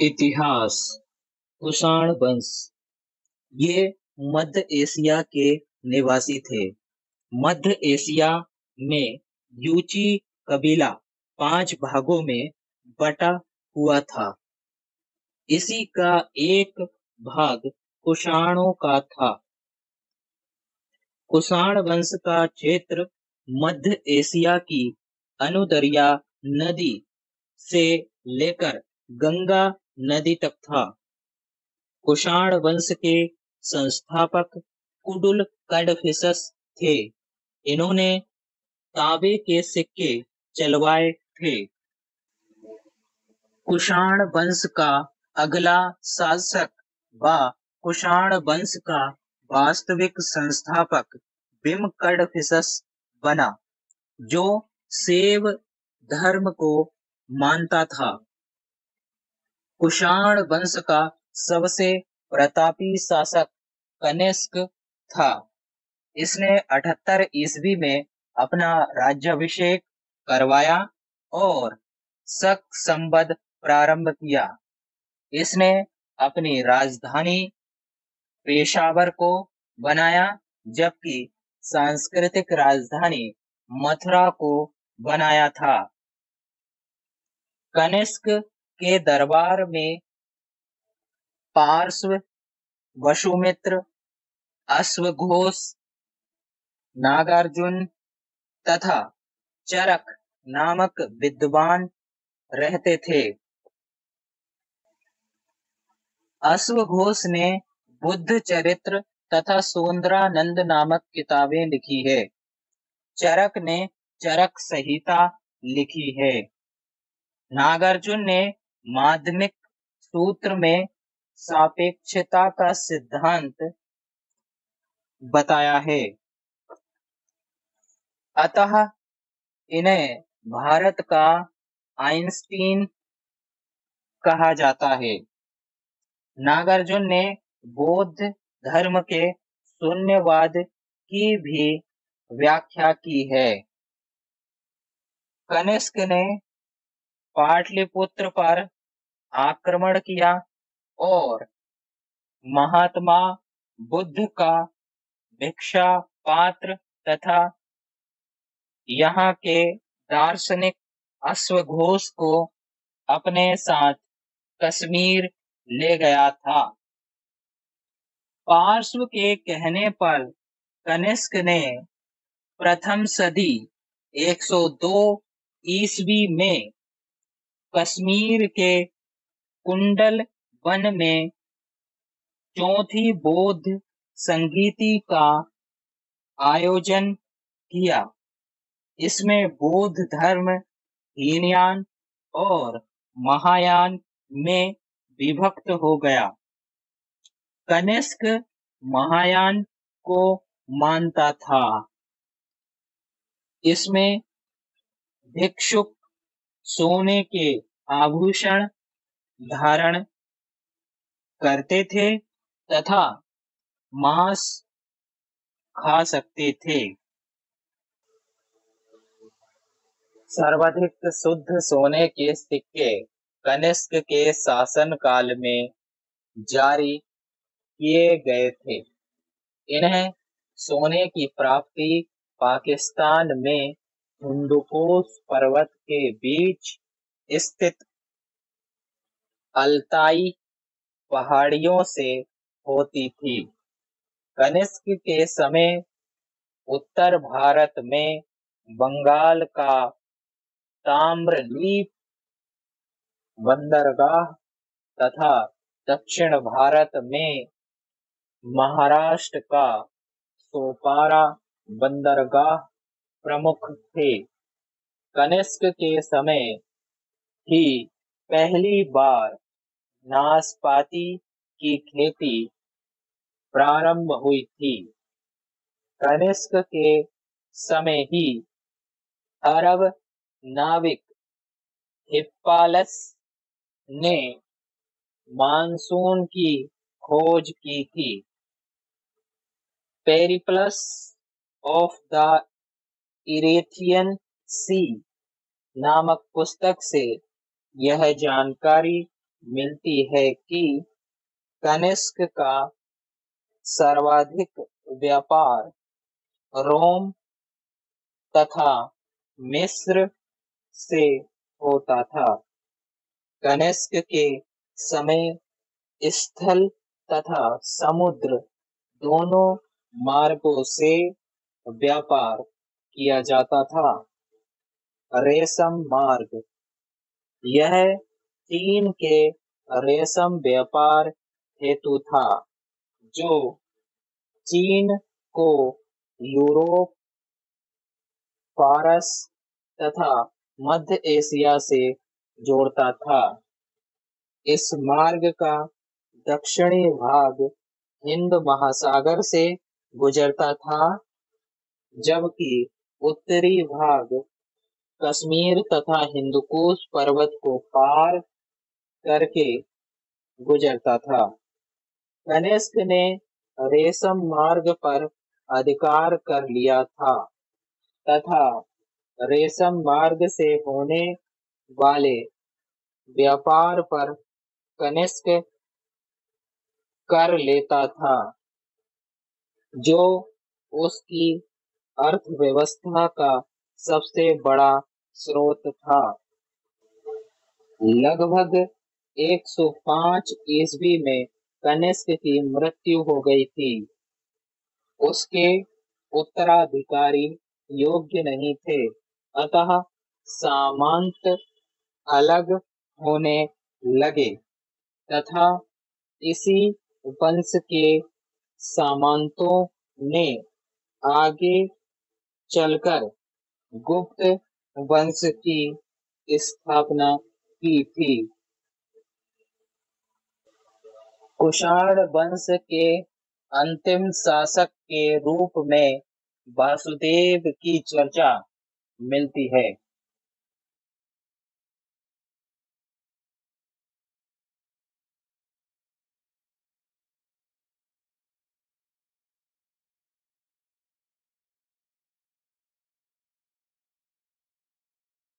इतिहास। कुषाण वंश ये मध्य एशिया के निवासी थे। मध्य एशिया में यूची कबीला 5 भागों में बटा हुआ था। इसी का एक भाग कुषाणों का था। कुषाण वंश का क्षेत्र मध्य एशिया की अनुदरिया नदी से लेकर गंगा नदी तक था। कुषाण वंश के संस्थापक कुडुल कडफिसस थे। इन्होंने तांबे के सिक्के चलवाए थे। कुषाण वंश का अगला शासक व कुषाण वंश का वास्तविक संस्थापक बिम कडफिसस बना, जो शैव धर्म को मानता था। कुषाण वंश का सबसे प्रतापी शासक कनिष्क था। इसने 78 ईस्वी में अपना राज्याभिषेक करवाया और शक संवत प्रारंभ किया। इसने अपनी राजधानी पेशावर को बनाया, जबकि सांस्कृतिक राजधानी मथुरा को बनाया था। कनिष्क के दरबार में पार्श्व, वसुमित्र, अश्वघोष, नागार्जुन तथा चरक नामक विद्वान रहते थे। अश्वघोष ने बुद्ध चरित्र तथा सुंदरानंद नामक किताबें लिखी है। चरक ने चरक संहिता लिखी है। नागार्जुन ने माध्यमिक सूत्र में सापेक्षता का सिद्धांत बताया है। अतः इन्हें भारत का आइंस्टीन कहा जाता है। नागार्जुन ने बौद्ध धर्म के शून्यवाद की भी व्याख्या की है। कनिष्क ने पाटलिपुत्र पर आक्रमण किया और महात्मा बुद्ध का भिक्षा पात्र तथा यहाँ के दार्शनिक अश्वघोष को अपने साथ कश्मीर ले गया था। पार्श्व के कहने पर कनिष्क ने प्रथम सदी 102 ईस्वी में कश्मीर के कुंडल वन में चौथी बौद्ध संगीति का आयोजन किया। इसमें बौद्ध धर्म हीनयान और महायान में विभक्त हो गया। कनिष्क महायान को मानता था। इसमें भिक्षुक सोने के आभूषण धारण करते थे तथा मांस खा सकते थे। सर्वाधिक शुद्ध सोने के सिक्के कनिष्क के शासन काल में जारी किए गए थे। इन्हें सोने की प्राप्ति पाकिस्तान में हिंदुकुश पर्वत के बीच स्थित अल्ताई पहाड़ियों से होती थी। कनिष्क के समय उत्तर भारत में बंगाल का ताम्रलीप बंदरगाह तथा दक्षिण भारत में महाराष्ट्र का सोपारा बंदरगाह प्रमुख थे। कनिष्क के समय ही पहली बार नाशपाती की खेती प्रारंभ हुई थी। कनिष्क के समय ही अरब नाविक हिप्पालस ने मानसून की खोज की थी। पेरिप्लस ऑफ द इरेथियन सी नामक पुस्तक से यह जानकारी मिलती है कि कनिष्क का सर्वाधिक व्यापार रोम तथा मिस्र से होता था। कनिष्क के समय स्थल तथा समुद्र दोनों मार्गों से व्यापार किया जाता था। रेशम मार्ग, यह चीन के रेशम व्यापार हेतु था, जो चीन को यूरोप, फारस तथा मध्य एशिया से जोड़ता था। इस मार्ग का दक्षिणी भाग हिंद महासागर से गुजरता था, जबकि उत्तरी भाग कश्मीर तथा हिंदुकुश पर्वत को पार करके गुजरता था। कनिष्क ने रेशम मार्ग पर अधिकार कर लिया था तथा रेशम मार्ग से होने वाले व्यापार पर कनिष्क कर लेता था, जो उसकी अर्थव्यवस्था का सबसे बड़ा स्रोत था। लगभग 105 ईस्वी में कनिष्क की मृत्यु हो गई थी। उसके उत्तराधिकारी योग्य नहीं थे, अतः सामंत अलग होने लगे तथा इसी वंश के सामंतों ने आगे चलकर गुप्त वंश की स्थापना की थी। कुषाण वंश के अंतिम शासक के रूप में वासुदेव की चर्चा मिलती है।